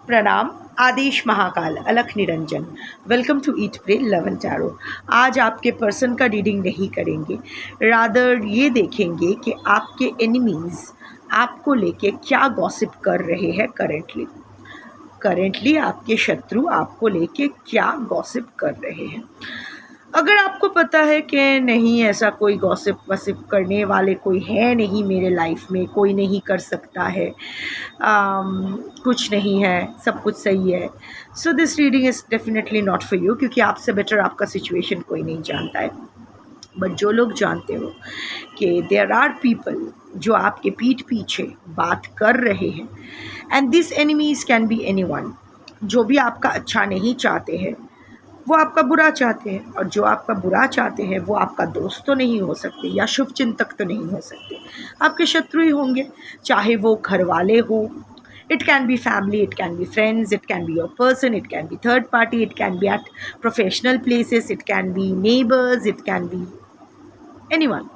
प्रणाम। आदेश महाकाल अलख निरंजन। Welcome to eat pray love and tarot. आज आपके पर्सन का रीडिंग नहीं करेंगे, रादर ये देखेंगे कि आपके एनिमीज़ आपको लेके क्या गॉसिप कर रहे हैं करेंटली आपके शत्रु आपको लेके क्या गॉसिप कर रहे हैं। अगर आपको पता है कि नहीं, ऐसा कोई गॉसिप वसिप करने वाले कोई है नहीं मेरे लाइफ में, कोई नहीं कर सकता है, कुछ नहीं है, सब कुछ सही है, so this reading is definitely not for you, क्योंकि आपसे बेटर आपका सिचुएशन कोई नहीं जानता है। बट जो लोग जानते हो कि देयर आर पीपल जो आपके पीठ पीछे बात कर रहे हैं, and this enemies can be anyone, जो भी आपका अच्छा नहीं चाहते हैं वो आपका बुरा चाहते हैं, और जो आपका बुरा चाहते हैं वो आपका दोस्त तो नहीं हो सकते या शुभ चिंतक तो नहीं हो सकते, आपके शत्रु ही होंगे। चाहे वो घर वाले हो, it can be family, it can be friends, it can be your person, it can be third party, it can be at professional places, it can be neighbours, it can be anyone.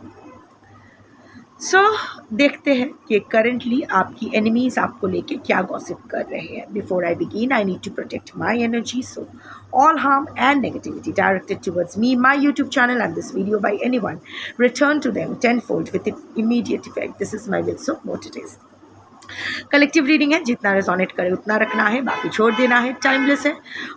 So देखते हैं कि currently आपकी enemies आपको लेके क्या gossip कर रहे हैं। Before I begin, I need to protect my energy, so all harm and negativity directed towards me, my YouTube channel and this video by anyone, return to them tenfold with immediate effect. This is my will, so what it is. Collective reading है, जितना resonate करे उतना रखना है, बाकी छोड़ देना है, टाइमलेस है,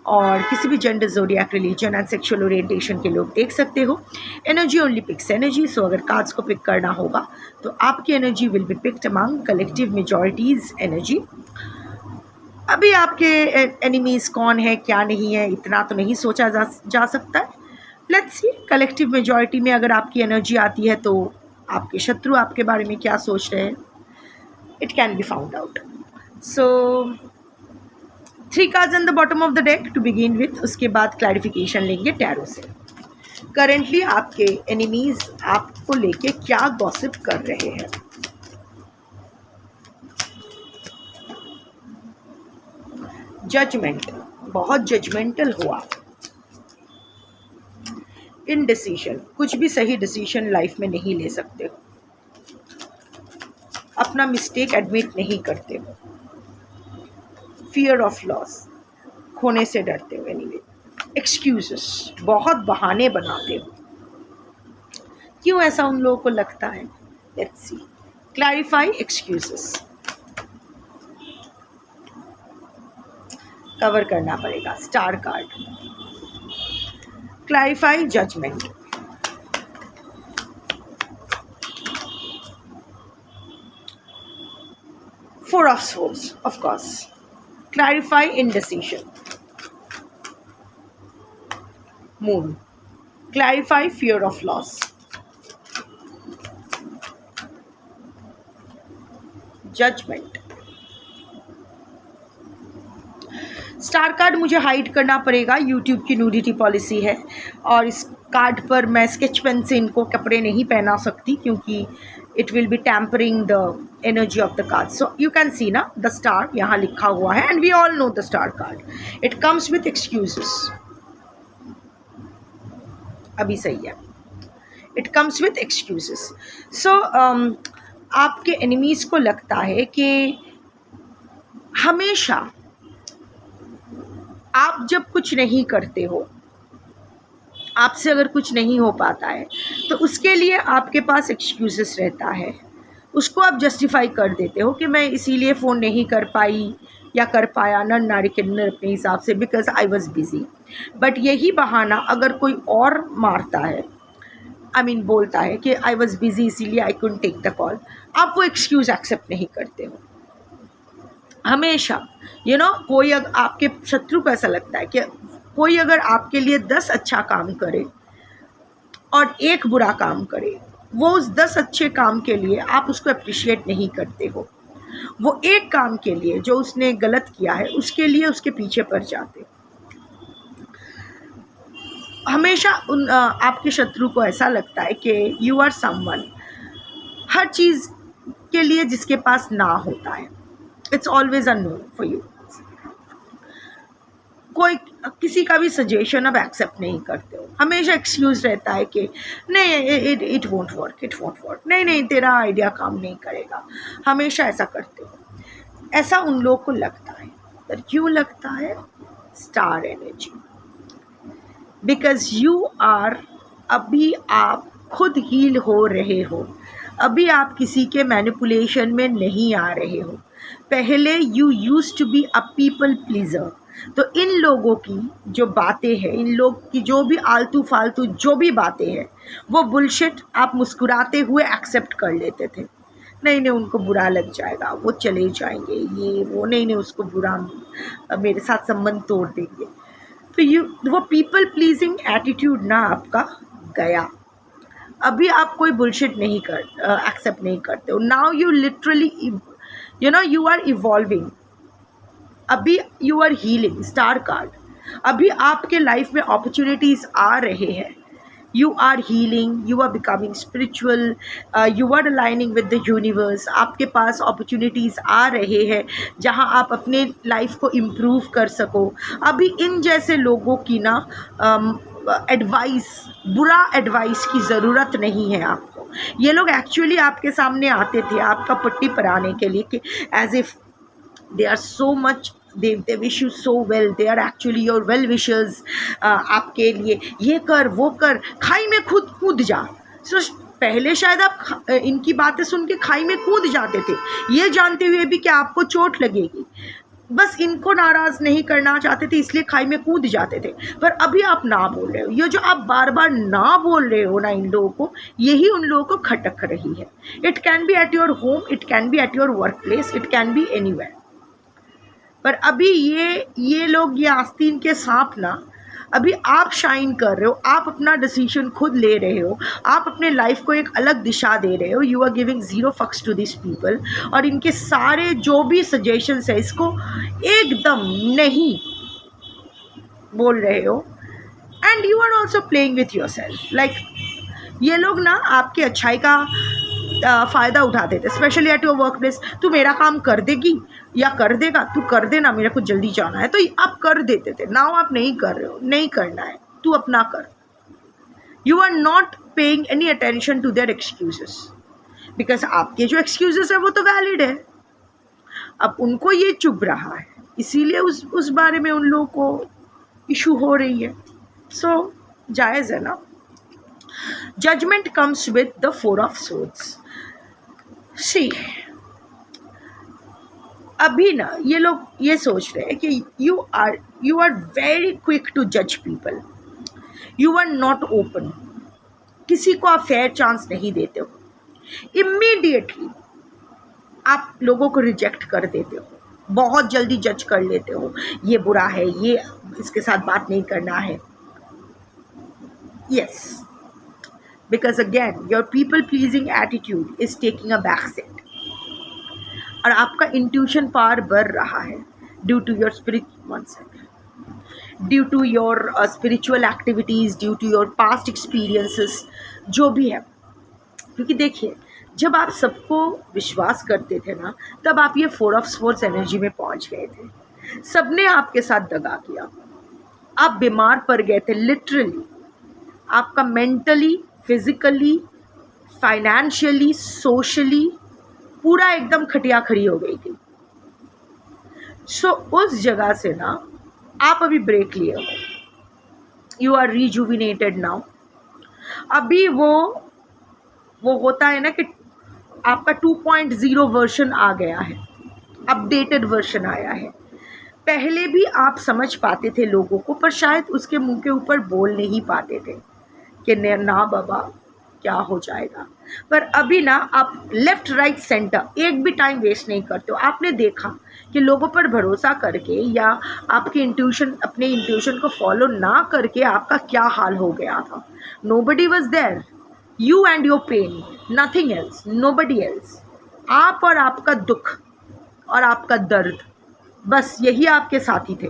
और किसी भी gender, zodiac, religion and sexual orientation के लोग देख सकते हो। Energy only picks energy, so अगर कार्ड्स को पिक करना होगा तो आपकी energy will be picked among collective majority's energy. अभी आपके एनिमीज़ कौन है क्या नहीं है इतना तो नहीं सोचा जा सकता है। लेट्स सी कलेक्टिव मेजॉरिटी में अगर आपकी एनर्जी आती है तो आपके शत्रु आपके बारे में क्या सोच रहे हैं, it can be found out. So 3 cards in the bottom of the deck to begin with, उसके बाद क्लैरिफिकेशन लेंगे टैरो से। करेंटली आपके एनिमीज़ आपको लेके क्या गॉसिप कर रहे हैं। जजमेंट, बहुत जजमेंटल हुआ। इनडिसीजन, कुछ भी सही डिसीजन लाइफ में नहीं ले सकते हो, अपना मिस्टेक एडमिट नहीं करते हो। फियर ऑफ लॉस, खोने से डरते हो। एनीवे, एक्सक्यूजेस, बहुत बहाने बनाते हो। क्यों ऐसा उन लोगों को लगता है, let's see. Clarify excuses, cover करना पड़ेगा। Star card, clarify judgement, four of swords, of course, clarify indecision, moon, clarify fear of loss, judgement. Star card मुझे हाइड करना पड़ेगा, यूट्यूब की न्यूडिटी पॉलिसी है, और इस कार्ड पर मैं स्केच पेन से इनको कपड़े नहीं पहना सकती क्योंकि it will be tampering the energy of the card. So you can see ना, द स्टार यहाँ लिखा हुआ है, and we all know the star card, it comes with excuses. अभी सही है, it comes with excuses. So आपके enemies को लगता है कि हमेशा आप जब कुछ नहीं करते हो, आपसे अगर कुछ नहीं हो पाता है तो उसके लिए आपके पास एक्सक्यूजेस रहता है, उसको आप जस्टिफाई कर देते हो कि मैं इसीलिए फ़ोन नहीं कर पाई या कर पाया, नर नारी के नर अपने हिसाब से, because I was busy. But यही बहाना अगर कोई और मारता है, बोलता है कि आई वॉज बिजी इसीलिए I couldn't take the call, आप वो एक्सक्यूज़ एक्सेप्ट नहीं करते हो। हमेशा कोई अगर आपके शत्रु को ऐसा लगता है कि कोई अगर आपके लिए 10 अच्छा काम करे और 1 बुरा काम करे, वो उस 10 अच्छे काम के लिए आप उसको अप्रिशिएट नहीं करते हो, वो 1 काम के लिए जो उसने गलत किया है उसके लिए उसके पीछे पड़ जाते हो। हमेशा आपके शत्रु को ऐसा लगता है कि यू आर समवन, हर चीज़ के लिए जिसके पास ना होता है, it's always a no for you. कोई किसी का भी सजेशन अब एक्सेप्ट नहीं करते हो, हमेशा एक्सक्यूज़ रहता है कि नहीं इट वोंट वर्क, नहीं तेरा आइडिया काम नहीं करेगा, हमेशा ऐसा करते हो। ऐसा उन लोगों को लगता है, अंदर। क्यों लगता है? Star energy. Because you are, अभी आप खुद हील हो रहे हो, अभी आप किसी के मैनिपुलेशन में नहीं आ रहे हो। पहले you used to be a people pleaser. तो इन लोगों की जो बातें हैं, इन लोग की जो भी आलतू फालतू जो भी बातें हैं, वो बुलशिट आप मुस्कुराते हुए एक्सेप्ट कर लेते थे। नहीं नहीं, उनको बुरा लग जाएगा, वो चले जाएंगे, ये वो, नहीं नहीं उसको बुरा, मेरे साथ संबंध तोड़ देंगे। तो वो पीपल प्लीजिंग एटीट्यूड ना आपका गया। अभी आप कोई बुलशिट नहीं एक्सेप्ट नहीं करते हो। Now you literally you are evolving. अभी you are healing. Star card, अभी आपके लाइफ में अपॉर्चुनिटीज आ रहे हैं। You are healing, you are becoming spiritual, you are aligning with the universe. आपके पास अपॉर्चुनिटीज़ आ रहे हैं जहां आप अपने लाइफ को इम्प्रूव कर सको। अभी इन जैसे लोगों की ना एडवाइस, बुरा एडवाइस की ज़रूरत नहीं है आपको। ये लोग एक्चुअली आपके सामने आते थे आपका पट्टी पराने के लिए, कि as if they are so much, they wish you so well, they are actually your well wishers। आपके लिए ये कर वो कर, खाई में खुद कूद जा। so, पहले शायद आप इनकी बातें सुन के खाई में कूद जाते थे, ये जानते हुए भी कि आपको चोट लगेगी। बस इनको नाराज़ नहीं करना चाहते थे, इसलिए खाई में कूद जाते थे। पर अभी आप ना बोल रहे हो, ये जो आप बार बार ना बोल रहे हो ना इन लोगों को, यही उन लोगों को खटक रही है। It can be at your home, it can be eight your work place, it can B anywhere. पर अभी ये लोग, ये आस्तीन के सांप ना, अभी आप शाइन कर रहे हो, आप अपना डिसीजन खुद ले रहे हो, आप अपने लाइफ को एक अलग दिशा दे रहे हो। यू आर गिविंग ज़ीरो फक्स टू दिस पीपल, और इनके सारे जो भी सजेशंस है इसको एकदम नहीं बोल रहे हो। And you are also playing with your self. Like ये लोग ना आपकी अच्छाई का फ़ायदा उठाते थे, specially at your work place. तू मेरा काम कर देगी या कर देगा, तू कर देना, मेरे को जल्दी जाना है, तो आप कर देते थे। नाउ आप नहीं कर रहे हो, नहीं करना है, तू अपना कर। You are not paying any attention to their excuses, because आपके जो एक्सक्यूजेस है वो तो वैलिड है। अब उनको ये चुभ रहा है, इसीलिए उस बारे में उन लोगों को इशू हो रही है। सो जायज़ है ना। Judgement comes with the 4 of swords. See, अभी ना ये लोग ये सोच रहे हैं कि you are very quick to जज people, you are not open, किसी को आप फेयर चांस नहीं देते हो, इमीडिएटली आप लोगों को रिजेक्ट कर देते हो, बहुत जल्दी जज कर लेते हो, ये बुरा है, ये इसके साथ बात नहीं करना है। Yes, because again your people pleasing attitude is taking a back seat, और आपका इंट्यूशन पावर बढ़ रहा है due to your due to your spiritual activities, due to your past experiences, जो भी है। क्योंकि देखिए, जब आप सबको विश्वास करते थे ना, तब आप ये 4 ऑफ सोर्ड्स एनर्जी में पहुंच गए थे। सबने आपके साथ दगा किया, आप बीमार पड़ गए थे लिटरली। आपका मेंटली, फिजिकली, फाइनेंशियली, सोशली पूरा एकदम खटिया खड़ी हो गई थी। सो उस जगह से ना आप अभी ब्रेक लिए हो, यू आर रिजुविनेटेड नाउ। अभी वो होता है ना कि आपका 2.0 वर्जन आ गया है, अपडेटेड वर्जन आया है। पहले भी आप समझ पाते थे लोगों को, पर शायद उसके मुंह के ऊपर बोल नहीं पाते थे कि ना बाबा क्या हो जाएगा। पर अभी ना आप लेफ्ट राइट सेंटर एक भी टाइम वेस्ट नहीं करते हो। आपने देखा कि लोगों पर भरोसा करके या आपके अपने इंट्यूशन को फॉलो ना करके आपका क्या हाल हो गया था। Nobody was there, you and your pain, nothing else, nobody else. आप और आपका दुख और आपका दर्द, बस यही आपके साथी थे।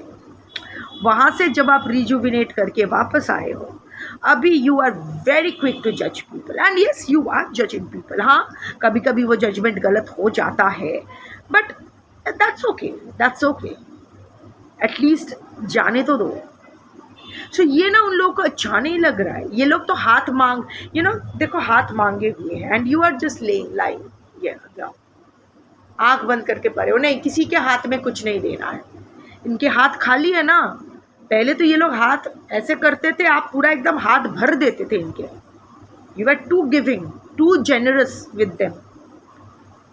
वहाँ से जब आप रिजुविनेट करके वापस आए हो, अभी you are very quick to जज people, and yes you are judging people. हाँ, कभी कभी वो जजमेंट गलत हो जाता है, बट दैट्स ओके, एटलीस्ट जाने तो दो। सो ये ना उन लोगों को अच्छा नहीं लग रहा है। ये लोग तो हाथ मांग, देखो हाथ मांगे हुए हैं, and you are just lying, आँख बंद करके पड़े हो। नहीं, किसी के हाथ में कुछ नहीं देना है, इनके हाथ खाली है ना। पहले तो ये लोग हाथ ऐसे करते थे, आप पूरा एकदम हाथ भर देते थे इनके। You are too giving, too generous with them.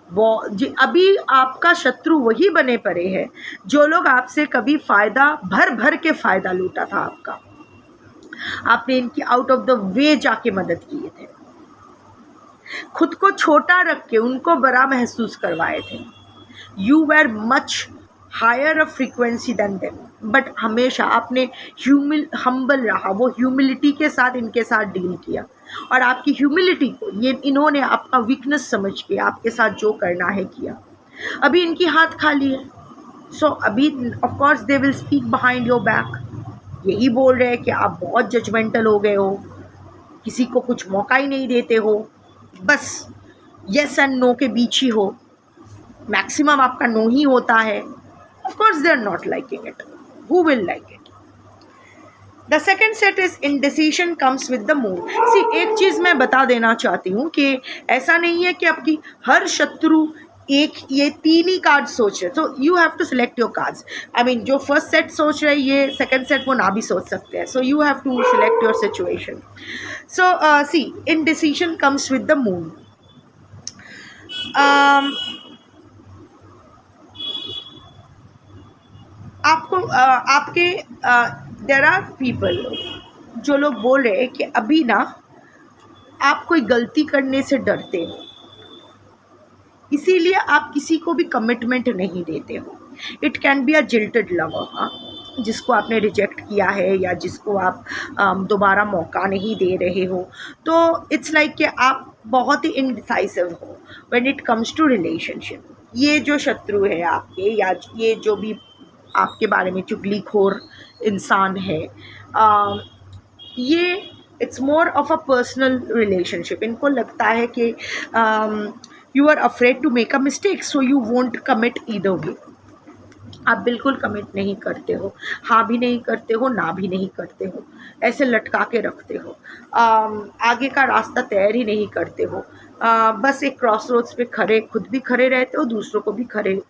वो जी अभी आपका शत्रु वही बने पड़े हैं जो लोग आपसे कभी फ़ायदा भर भर के फ़ायदा लूटा था आपका। आपने इनकी आउट ऑफ द वे जाके मदद किए थे, खुद को छोटा रख के उनको बड़ा महसूस करवाए थे। You were much higher a frequency than them, but हमेशा आपने हम्बल रहा, वो ह्यूमिलिटी के साथ इनके साथ डील किया। और आपकी ह्यूमिलिटी को ये इन्होंने आपका वीकनेस समझ के आपके साथ जो करना है किया। अभी इनकी हाथ खाली है, सो अभी of course they will speak behind your back. यही बोल रहे हैं कि आप बहुत जजमेंटल हो गए हो, किसी को कुछ मौका ही नहीं देते हो, बस येस एंड नो के बीच ही हो, मैक्सिमम आपका नो ही होता है। Of course they are not liking it, who will like it. The second set is indecision comes with the moon. See एक चीज़ मैं बता देना चाहती हूँ कि ऐसा नहीं है कि आपकी हर शत्रु एक ये तीन ही कार्ड सोच रहे, तो you have to select your cards. I mean जो फर्स्ट सेट सोच रहे ये सेकंड सेट वो ना भी सोच सकते हैं, so you have to select your situation. So see indecision comes with the mood. आपको आपके देयर आर पीपल जो लोग बोल रहे हैं कि अभी ना आप कोई गलती करने से डरते हो, इसीलिए आप किसी को भी कमिटमेंट नहीं देते हो। It can be a jilted lover, जिसको आपने रिजेक्ट किया है या जिसको आप दोबारा मौका नहीं दे रहे हो। तो इट्स लाइक कि आप बहुत ही इनडिसाइसिव हो when it comes to relationship. ये जो शत्रु है आपके या ये जो भी आपके बारे में चुगलीखोर इंसान है, ये it's more of a personal relationship. इनको लगता है कि you are afraid to make a mistake, so you won't commit either way. आप बिल्कुल कमिट नहीं करते हो, हाँ भी नहीं करते हो, ना भी नहीं करते हो, ऐसे लटका के रखते हो। आगे का रास्ता तैयार ही नहीं करते हो। बस एक क्रॉस रोड्स पे खड़े, खुद भी खड़े रहते हो, दूसरों को भी खड़े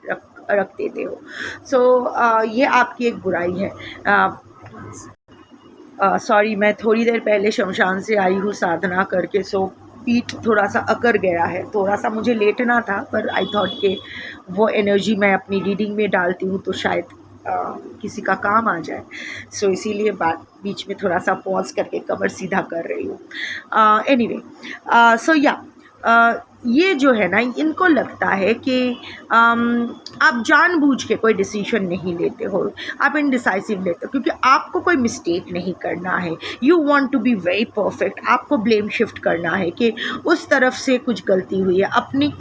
रख देते हो। सो ये आपकी एक बुराई है। सॉरी, मैं थोड़ी देर पहले शमशान से आई हूँ साधना करके, सो पीठ थोड़ा सा अकड़ गया है, थोड़ा सा मुझे लेटना था, पर आई थॉट कि वो एनर्जी मैं अपनी रीडिंग में डालती हूँ तो शायद किसी का काम आ जाए। सो इसीलिए बात बीच में थोड़ा सा पॉज करके कमर सीधा कर रही हूँ। एनीवे, सो या ये जो है ना, इनको लगता है कि आप जानबूझ के कोई डिसीजन नहीं लेते हो, आप इनडिसाइसिव लेते हो क्योंकि आपको कोई मिस्टेक नहीं करना है। You want to be very perfect. आपको ब्लेम शिफ्ट करना है कि उस तरफ से कुछ गलती हुई है,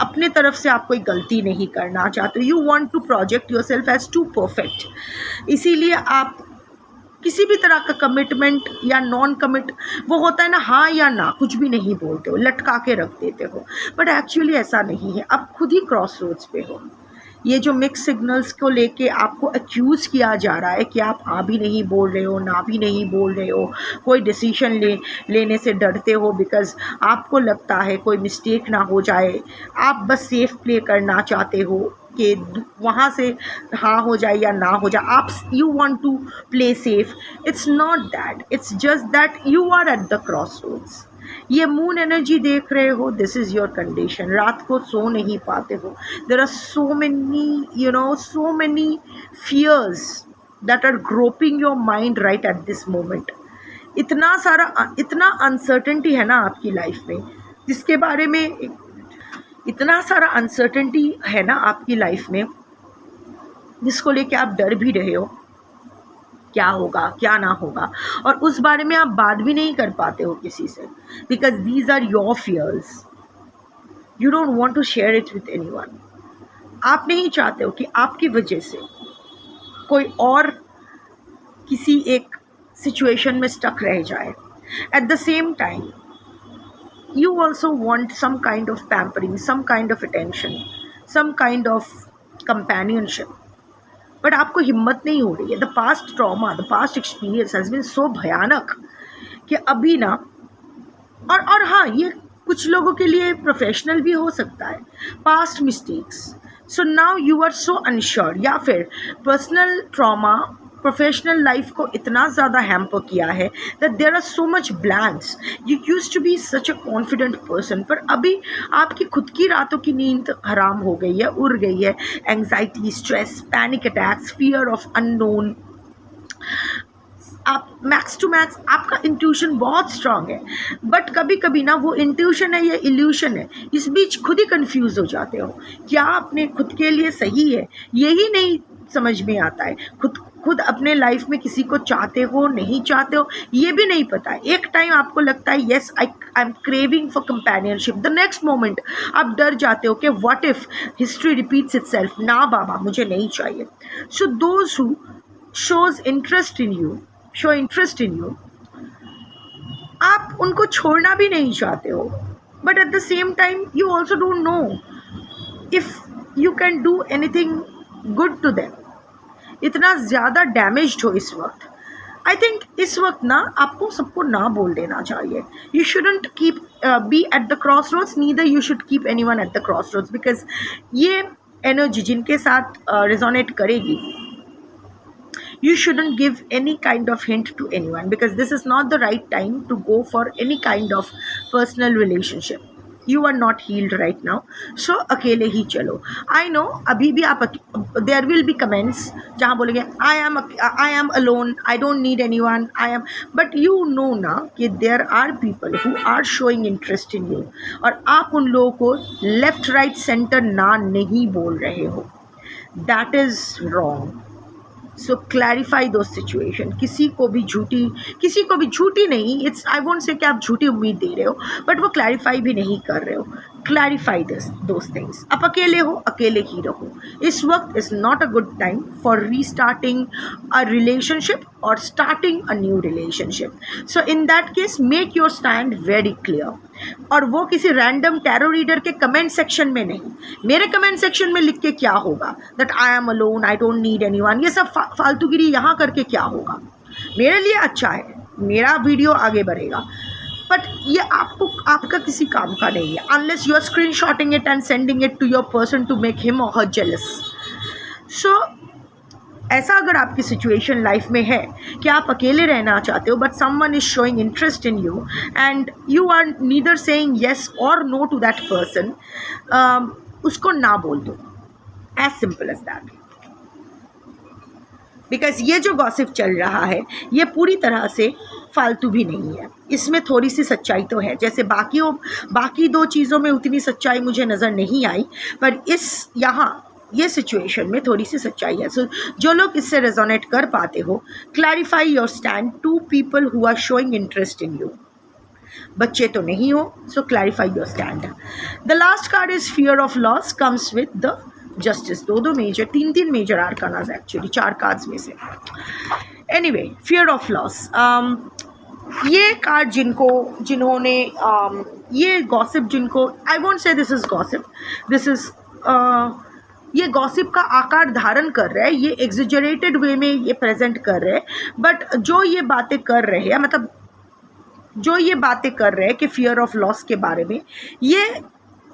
अपने तरफ से आप कोई गलती नहीं करना चाहते। You want to project your self as too perfect. इसीलिए आप किसी भी तरह का कमिटमेंट या नॉन कमिट, वो होता है ना हाँ या ना, कुछ भी नहीं बोलते हो, लटका के रख देते हो। बट एक्चुअली ऐसा नहीं है, आप खुद ही क्रॉस रोड्स पे हो। ये जो मिक्स सिग्नल्स को लेके आपको एक्यूज़ किया जा रहा है कि आप हाँ भी नहीं बोल रहे हो, ना भी नहीं बोल रहे हो, कोई डिसीजन लेने से डरते हो बिकॉज़ आपको लगता है कोई मिस्टेक ना हो जाए, आप बस सेफ प्ले करना चाहते हो कि वहाँ से हाँ हो जाए या ना हो जाए, आप you want to play safe. It's not that, it's just that you are at the cross roads. ये मून एनर्जी देख रहे हो, दिस इज़ योर कंडीशन। रात को सो नहीं पाते हो, there are so many fears that are groping your mind right at this moment. इतना अनसर्टेनिटी है ना आपकी लाइफ में, जिसके बारे में इतना सारा अनसर्टेनिटी है ना आपकी लाइफ में, जिसको लेके आप डर भी रहे हो क्या होगा क्या ना होगा, और उस बारे में आप बात भी नहीं कर पाते हो किसी से because these are your fears. You don't want to share it with anyone. आप नहीं चाहते हो कि आपकी वजह से कोई और किसी एक सिचुएशन में स्टक रह जाए। Eight the same time you also want some kind of pampering, some kind of attention, some kind of companionship, but आपको हिम्मत नहीं हो रही है। the past trauma, the past experience has been so भयानक कि अभी ना, और हाँ, ये कुछ लोगों के लिए प्रोफेशनल भी हो सकता है। past mistakes, so now you are so unsure, या फिर पर्सनल ट्रॉमा प्रोफेशनल लाइफ को इतना ज़्यादा हैम्पर किया है that there are so much blanks. You used to be such a confident person, पर अभी आपकी खुद की रातों की नींद हराम हो गई है, उड़ गई है. Anxiety, stress, panic attacks, fear of unknown. आप मैक्स टू मैक्स आपका इंट्यूशन बहुत स्ट्रांग है, बट कभी कभी ना वो इंट्यूशन है या इल्यूशन है, इस बीच खुद ही कंफ्यूज हो जाते हो. क्या अपने खुद के लिए सही है यही नहीं समझ में आता है. खुद अपने लाइफ में किसी को चाहते हो नहीं चाहते हो ये भी नहीं पता है. एक टाइम आपको लगता है yes I am craving for companionship, the next moment आप डर जाते हो कि what if history repeats itself. ना बाबा मुझे नहीं चाहिए. So those who shows interest in you, show interest in you, आप उनको छोड़ना भी नहीं चाहते हो, but at the same time you also don't know if you can do anything good to them. इतना ज़्यादा डैमेज्ड हो इस वक्त. आई थिंक इस वक्त ना आपको सबको ना बोल देना चाहिए. You shouldn't keep be at the cross roads, neither you should keep any one at the cross roads, because ये एनर्जी जिनके साथ रिजोनेट करेगी, you shouldn't give any kind of hint to anyone, because this is not the right time to go for any kind of personal relationship. You are not healed right now, so अकेले ही चलो. I know अभी भी आप there will be comments जहाँ बोलेंगे I am alone, I don't need anyone, I am, but you know ना कि there are people who are showing interest in you, और आप उन लोगों को left right center ना नहीं बोल रहे हो. That is wrong. So clarify दो सिचुएशन. किसी को भी झूठी नहीं, इट्स आई वोंट से कि आप झूठी उम्मीद दे रहे हो, बट वो क्लैरिफाई भी नहीं कर रहे हो. Clarify those things. आप अकेले हो, अकेले ही रहो. इस वक्त is not a good time for restarting a relationship और starting a new relationship. So in that case make your stand very clear, और वो किसी रैंडम टैरो रीडर के कमेंट सेक्शन में नहीं. मेरे कमेंट सेक्शन में लिख के क्या होगा that I am alone, I don't need anyone, ये सब फालतूगिरी यहाँ करके क्या होगा. मेरे लिए अच्छा है, मेरा वीडियो आगे बढ़ेगा, बट ये आपका किसी काम का नहीं है unless you are screen shotting it and sending it to your person to make him or her jealous. सो ऐसा अगर आपकी सिचुएशन लाइफ में है कि आप अकेले रहना चाहते हो, but someone is showing interest in you and you are neither saying yes or no to that person, उसको ना बोल दो. As simple as that. Because ये जो गॉसिप चल रहा है ये पूरी तरह से फालतू भी नहीं है, इसमें थोड़ी सी सच्चाई तो है. जैसे बाकी दो चीज़ों में उतनी सच्चाई मुझे नज़र नहीं आई, पर ये सिचुएशन में थोड़ी सी सच्चाई है. सो जो लोग इससे रेजोनेट कर पाते हो, clarify your stand to people who are showing interest in you. बच्चे तो नहीं हो, so clarify your stand. The last card is fear of loss, comes with the justice. दो मेजर, तीन मेजर आर्कानाज एक्चुअली 4 कार्ड्स में से. Anyway, fear of loss, ये card जिन्होंने ये गॉसिप, जिनको I won't say this is gossip, this is ये gossip का आकार धारण कर रहा है, ये एग्जिजरेटेड वे में ये प्रेजेंट कर रहे हैं, बट जो ये बातें कर रहे हैं, मतलब जो ये बातें कर रहे हैं कि फियर ऑफ लॉस के बारे में, ये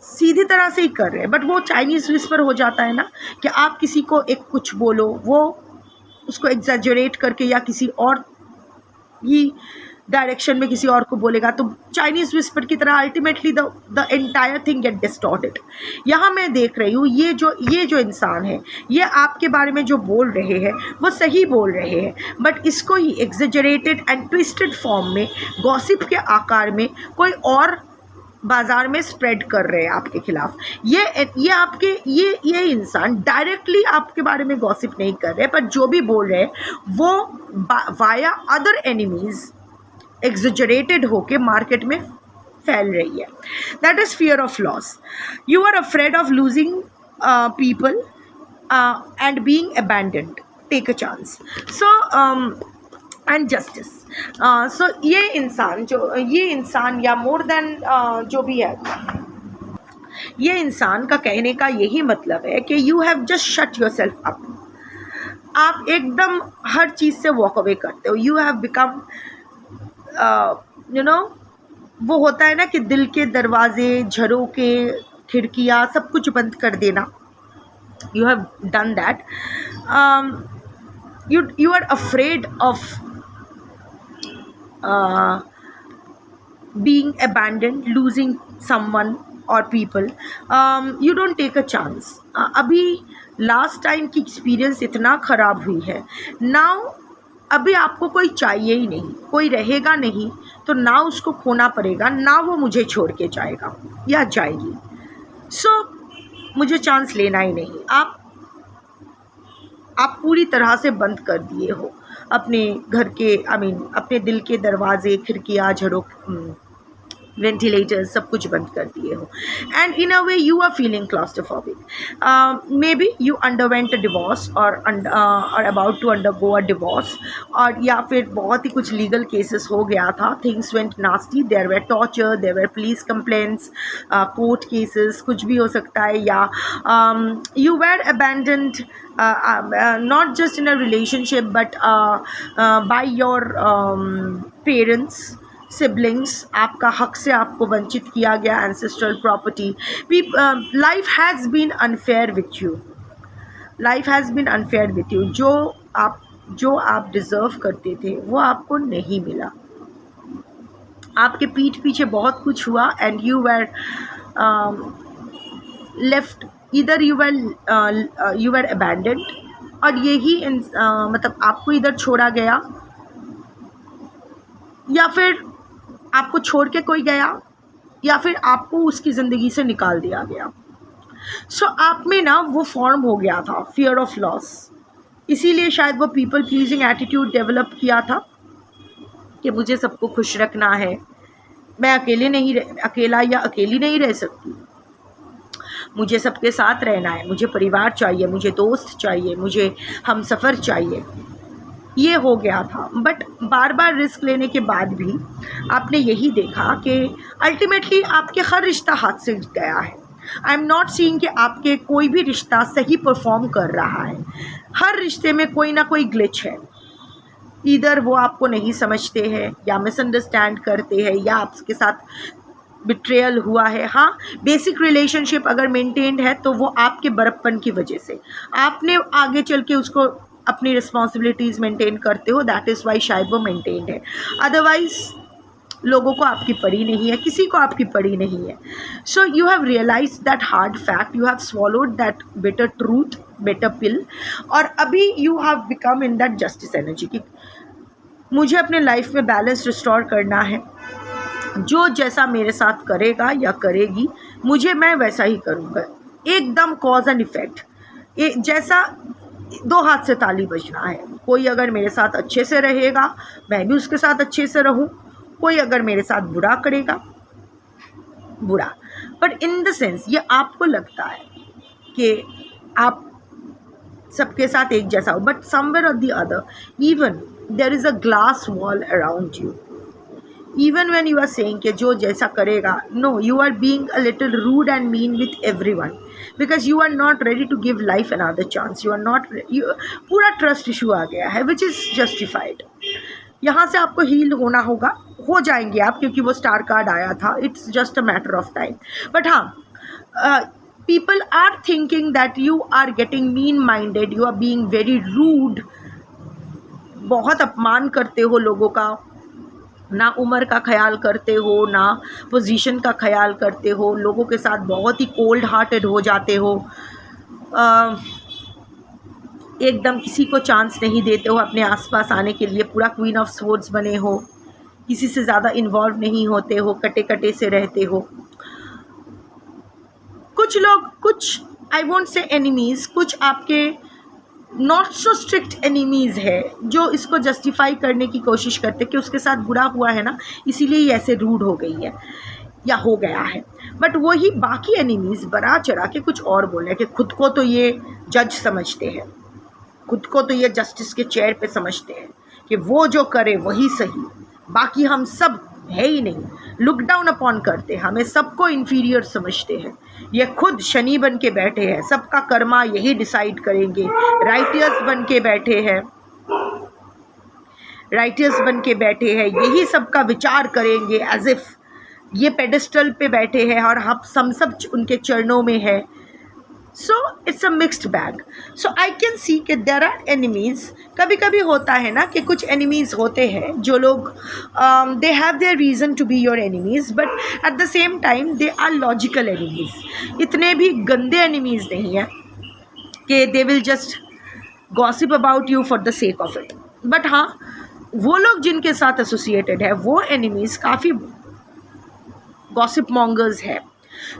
सीधी तरह से ही कर रहे हैं, बट वो चाइनीज़ विस्पर हो जाता है ना कि आप किसी को एक कुछ बोलो, वो उसको एग्जैजरेट करके या किसी और ही डायरेक्शन में किसी और को बोलेगा, तो चाइनीज़ विस्पर की तरह ultimately the entire thing get distorted. यहाँ मैं देख रही हूँ ये जो इंसान है, ये आपके बारे में जो बोल रहे हैं वो सही बोल रहे हैं, बट इसको ही एग्जैजरेटेड एंड ट्विस्टेड फॉर्म में गॉसिप के आकार में कोई और बाज़ार में स्प्रेड कर रहे हैं आपके खिलाफ. ये इंसान डायरेक्टली आपके बारे में गॉसिप नहीं कर रहे, पर जो भी बोल रहे हैं वो वाया अदर एनिमीज़ एग्जैजरेटेड होके मार्केट में फैल रही है. That is fear of loss. You are afraid of losing people and being abandoned. Take a chance. So and justice. So ये इंसान या मोर देन जो भी है, ये इंसान का कहने का यही मतलब है कि you have just shut your self up. आप एकदम हर चीज़ से वॉक अवे करते हो. यू हैव बिकम वो होता है ना कि दिल के दरवाजे, झरोके, खिड़कियाँ सब कुछ बंद कर देना. you have done that. You are afraid of being abandoned, losing someone or people. You don't take a chance. अभी लास्ट टाइम की एक्सपीरियंस इतना ख़राब हुई है, नाउ अभी आपको कोई चाहिए ही नहीं, कोई रहेगा नहीं, तो ना उसको खोना पड़ेगा, ना वो मुझे छोड़ के जाएगा या जाएगी। सो मुझे चांस लेना ही नहीं। आप पूरी तरह से बंद कर दिए हो अपने घर के अपने दिल के दरवाजे, खिड़कियाँ, झरोखे, वेंटिलेटर्स, सब कुछ बंद कर दिए हो। And in a way you are feeling claustrophobic. Maybe you underwent a divorce और about to undergo a divorce, और या फिर बहुत ही कुछ लीगल केसेस हो गया था, things went nasty, there were torture, there were police complaints, court cases, कुछ भी हो सकता है, या you were abandoned not just in a relationship but by your parents, siblings, आपका हक से आपको वंचित किया गया, ancestral property. Life has been unfair with you. Life has been unfair with you. जो आप डिज़र्व करते थे वो आपको नहीं मिला। आपके पीठ पीछे बहुत कुछ हुआ and you were left, either you were abandoned, और यही मतलब आपको इधर छोड़ा गया, या फिर आपको छोड़ के कोई गया, या फिर आपको उसकी ज़िंदगी से निकाल दिया गया। सो आप में ना वो फॉर्म हो गया था फियर ऑफ लॉस, इसीलिए शायद वो पीपल प्लीजिंग एटीट्यूड डेवलप किया था कि मुझे सबको खुश रखना है, मैं अकेला या अकेली नहीं रह सकती, मुझे सबके साथ रहना है, मुझे परिवार चाहिए, मुझे दोस्त चाहिए, मुझे हमसफ़र चाहिए। ये हो गया था। बट बार बार रिस्क लेने के बाद भी आपने यही देखा कि अल्टीमेटली आपके हर रिश्ता हाथ से गया है। आई एम नॉट सीइंग कि आपके कोई भी रिश्ता सही परफॉर्म कर रहा है। हर रिश्ते में कोई ना कोई ग्लिच है, इधर वो आपको नहीं समझते हैं या मिसअंडरस्टैंड करते हैं, या आपके साथ बिट्रेयल हुआ है। हाँ, बेसिक रिलेशनशिप अगर मेंटेन्ड है तो वो आपके बड़प्पन की वजह से, आपने आगे चल के उसको अपनी रिस्पॉन्सिबिलिटीज़ मेंटेन करते हो, दैट इज़ वाई शायद वो मेंटेन्ड है। अदरवाइज़ लोगों को आपकी पड़ी नहीं है, किसी को आपकी पड़ी नहीं है। So you have realise that hard fact, you have swallowed that bitter truth, bitter pill, और अभी you have become in that justice energy कि मुझे अपने लाइफ में बैलेंस रिस्टोर करना है, जो जैसा मेरे साथ करेगा या करेगी मैं वैसा ही करूँगा। एकदम कॉज एंड इफ़ेक्ट, जैसा दो हाथ से ताली बजना है। कोई अगर मेरे साथ अच्छे से रहेगा मैं भी उसके साथ अच्छे से रहूँ, कोई अगर मेरे साथ बुरा करेगा बुरा। बट इन द सेंस ये आपको लगता है कि आप सबके साथ एक जैसा हो, but somewhere or the other even there is a glass wall around you. Even when you are saying कि जो जैसा करेगा, no, you are being a little rude and mean with everyone because you are not ready to give life another chance. You are not, पूरा trust issue आ गया है which is justified. यहाँ से आपको हील होना होगा, हो जाएंगे आप, क्योंकि वो स्टार कार्ड आया था, it's just a matter of time. But हाँ, people are thinking that you are getting mean minded, you are being very rude, बहुत अपमान करते हो लोगों का, ना उम्र का ख्याल करते हो, ना पोजीशन का ख्याल करते हो, लोगों के साथ बहुत ही कोल्ड हार्टेड हो जाते हो, एकदम किसी को चांस नहीं देते हो अपने आसपास आने के लिए, पूरा क्वीन ऑफ स्वॉर्ड्स बने हो, किसी से ज़्यादा इन्वॉल्व नहीं होते हो, कटे कटे से रहते हो। कुछ लोग, कुछ आई वोंट से एनिमीज़, कुछ आपके नॉट सो स्ट्रिक्ट एनिमीज़ है जो इसको जस्टिफाई करने की कोशिश करते कि उसके साथ बुरा हुआ है ना, इसीलिए ये ऐसे रूड हो गई है या हो गया है। बट वही बाकी एनिमीज़ बड़ा चढ़ा के कुछ और बोल रहे हैं कि खुद को तो ये जज समझते हैं, खुद को तो ये जस्टिस के चेयर पे समझते हैं कि वो जो करे वही सही, बाकी हम सब है ही नहीं, लुक डाउन अपॉन करते, हमें सबको इन्फीरियर समझते हैं, ये खुद शनि बन के बैठे हैं, सबका कर्मा यही डिसाइड करेंगे, राइटियर्स बन के बैठे हैं, राइटियर्स बन के बैठे हैं, यही सबका विचार करेंगे, एज इफ ये पेडिस्टल पे बैठे हैं और हम सब उनके चरणों में है। So it's a mixed bag. So I can सी कि देर आर एनिमीज़. कभी कभी होता है ना कि कुछ एनिमीज़ होते हैं जो लोग they have their reason to be your enemies, but at the same time they are logical enemies. इतने भी गंदे एनिमीज़ नहीं हैं कि they will just gossip about you for the sake of it. But हाँ, वो लोग जिनके साथ एसोसिएटेड है वो एनिमीज़ काफ़ी गॉसिप मॉन्गर्स है.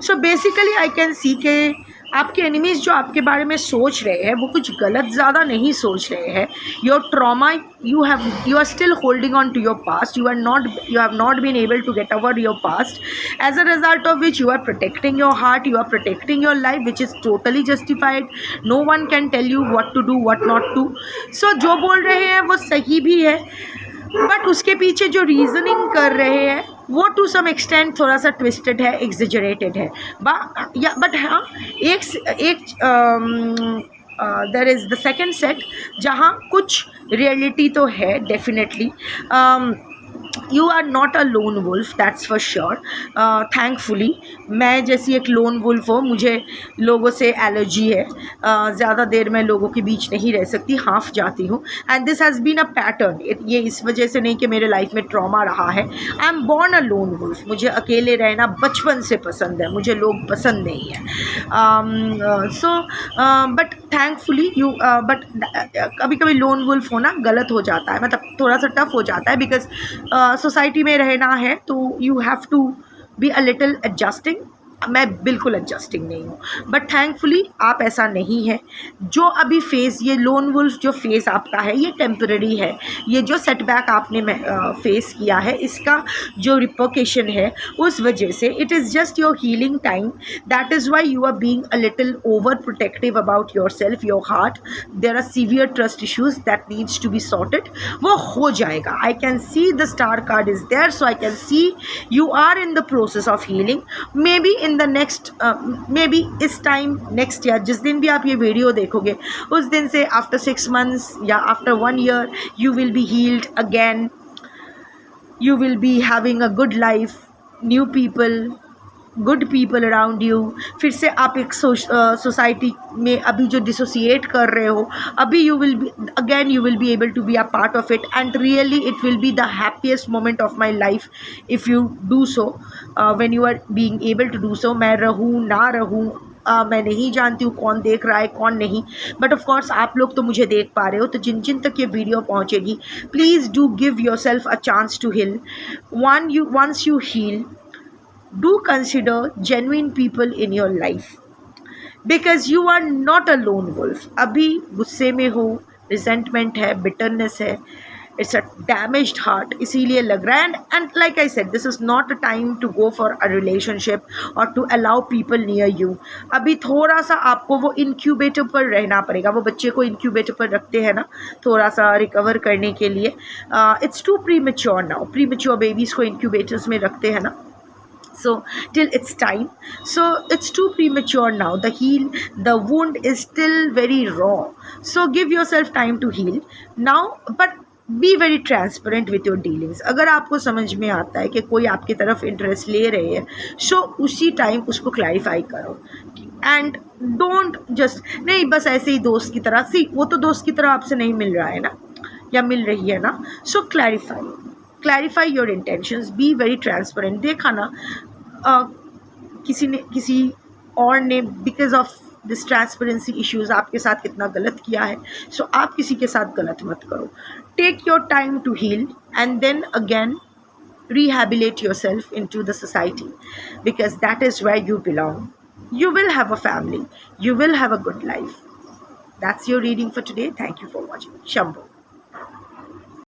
सो बेसिकली आई कैन सी के आपके एनिमीज़ जो आपके बारे में सोच रहे हैं वो कुछ गलत ज़्यादा नहीं सोच रहे हैं. Your trauma, you are still holding on to your past. You have not been able to get over your past, as a result of which you are protecting your heart, you are protecting your life, which is totally justified. No one can tell you what to do, what not to. So जो बोल रहे हैं वो सही भी है, but उसके पीछे जो रीजनिंग कर रहे हैं वो टू सम एक्सटेंट थोड़ा सा ट्विस्टेड है, एग्जेजरेटेड है. बट हाँ, एक there is the second set जहाँ कुछ रियलिटी तो है definitely. You are not a lone wolf, that's for sure. Thankfully मैं जैसी एक लोन वुल्फ हो, मुझे लोगों से एलर्जी है. ज़्यादा देर मैं लोगों के बीच नहीं रह सकती, हाफ जाती हूँ. And this has been a pattern. ये इस वजह से नहीं कि मेरे लाइफ में ट्रॉमा रहा है. I am born a lone wolf. मुझे अकेले रहना बचपन से पसंद है, मुझे लोग पसंद नहीं है. सो बट थैंकफुली बट कभी कभी लोन वुल्फ होना गलत हो जाता है, मतलब थोड़ा सा टफ हो जाता है, बिकॉज सोसाइटी में रहना है तो you have to be a little adjusting. मैं बिल्कुल एडजस्टिंग नहीं हूँ, बट थैंकफुली आप ऐसा नहीं है. जो अभी फेज़, ये लोन वुल्फ जो फेज़ आपका है ये टेम्पररी है. ये जो सेटबैक आपने फेस किया है इसका जो रिपोकेशन है उस वजह से it is just your healing time. That is why you are being a little over protective about your self, your heart. There are severe trust issues that needs to be sorted. वो हो जाएगा. I can see the star card is there, so I can see you are in the process of healing. May be in the next, may be this time next year, जिस दिन भी आप ये video देखोगे उस दिन से after 6 months या after 1 year you will be healed again. You will be having a good life, new people, good people around you. फिर से आप एक सोसाइटी में अभी जो डिसोसिएट कर रहे हो, अभी you will be able to be a part of it. And really it will be the happiest moment of my life if you do so, when you are being able to do so. मैं रहूँ ना रहूँ, मैं नहीं जानती हूँ कौन देख रहा है कौन नहीं, बट ऑफ कोर्स आप लोग तो मुझे देख पा रहे हो. तो जिन जिन तक ये वीडियो पहुँचेगी, please do give your self a chance to heal. Once you heal, do consider genuine people in your life, because you are not a lone wolf. अभी गुस्से में हो, रिजेंटमेंट है, बिटरनेस है, इट्स अ डैमेज्ड हार्ट, इसीलिए लग रहा है. And like I said, this is not a time to go for a relationship और to allow people near you. अभी थोड़ा सा आपको वो इंक्यूबेटर पर रहना पड़ेगा. वो बच्चे को इंक्यूबेटर पर रखते हैं ना, थोड़ा सा रिकवर करने के लिए. It's too premature now. Premature babies को इंक्यूबेटर्स में रखते हैं ना, so till it's time. So it's too premature now. The wound is still very raw, so give yourself time to heal now, but be very transparent with your dealings. अगर आपको समझ में आता है कि कोई आपकी तरफ इंटरेस्ट ले रहे हैं, सो उसी टाइम उसको क्लैरिफाई करो. एंड डोंट जस्ट नहीं बस ऐसे ही दोस्त की तरह. सी वो तो दोस्त की तरह आपसे नहीं मिल रहा है ना, या मिल रही है ना. So clarify your intentions, be very transparent. देखा ना, किसी और ने because of this transparency issues आपके साथ कितना गलत किया है. सो आप किसी के साथ गलत मत करो. Take your time to heal and then again rehabilitate yourself into the society, because that is where you belong. You will have a family, you will have a good life. That's your reading for today. Thank you for watching. Shambhu.